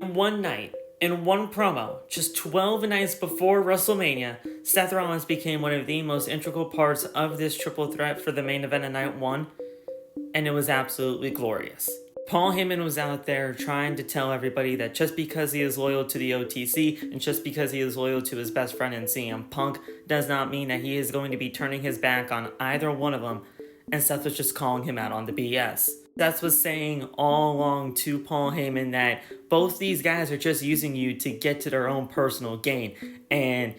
In one night, in one promo, just 12 nights before WrestleMania, Seth Rollins became one of the most integral parts of this triple threat for the main event of night one, and it was absolutely glorious. Paul Heyman was out there trying to tell everybody that just because he is loyal to the OTC and just because he is loyal to his best friend in CM Punk does not mean that he is going to be turning his back on either one of them, and Seth was just calling him out on the BS. Seth was saying all along to Paul Heyman that both these guys are just using you to get to their own personal gain, and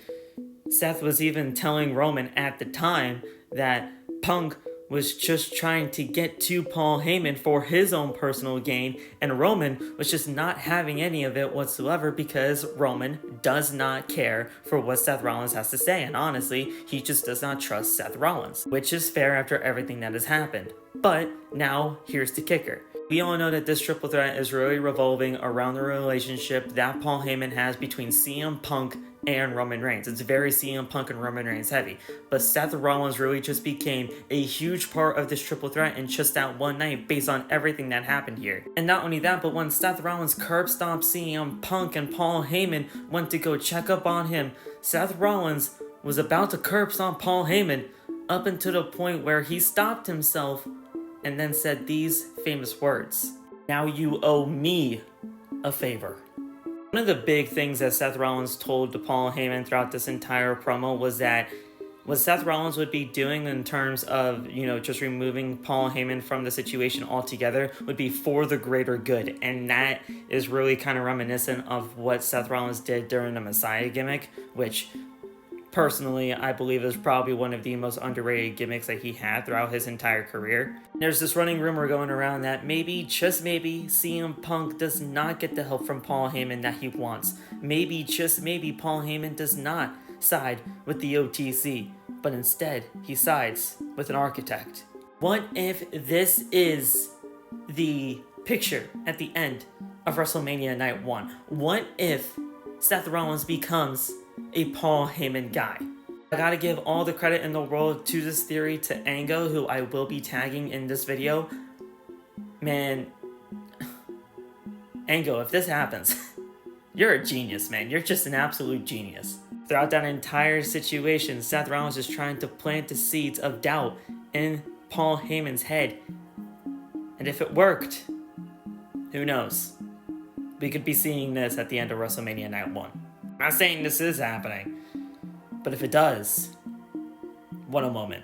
Seth was even telling Roman at the time that Punk was just trying to get to Paul Heyman for his own personal gain, and Roman was just not having any of it whatsoever because Roman does not care for what Seth Rollins has to say, and honestly, he just does not trust Seth Rollins, which is fair after everything that has happened. But now, here's the kicker. We all know that this triple threat is really revolving around the relationship that Paul Heyman has between CM Punk and Roman Reigns. It's very CM Punk and Roman Reigns heavy, but Seth Rollins really just became a huge part of this triple threat in just that one night based on everything that happened here. And not only that, but when Seth Rollins curb stomped CM Punk and Paul Heyman went to go check up on him, Seth Rollins was about to curb stomp Paul Heyman up until the point where he stopped himself and then said these famous words: "Now you owe me a favor." One of the big things that Seth Rollins told to Paul Heyman throughout this entire promo was that what Seth Rollins would be doing in terms of, just removing Paul Heyman from the situation altogether would be for the greater good. And that is really kind of reminiscent of what Seth Rollins did during the Messiah gimmick, which personally, I believe is probably one of the most underrated gimmicks that he had throughout his entire career. There's this running rumor going around that maybe, just maybe, CM Punk does not get the help from Paul Heyman that he wants. Maybe, just maybe, Paul Heyman does not side with the OTC, but instead, he sides with an architect. What if this is the picture at the end of WrestleMania Night 1? What if Seth Rollins becomes a Paul Heyman guy? I gotta give all the credit in the world to this theory to Ango, who I will be tagging in this video. Man, Ango, if this happens, you're a genius, man. You're just an absolute genius. Throughout that entire situation, Seth Rollins is trying to plant the seeds of doubt in Paul Heyman's head. And if it worked, who knows? We could be seeing this at the end of WrestleMania Night 1. I'm not saying this is happening, but if it does, what a moment.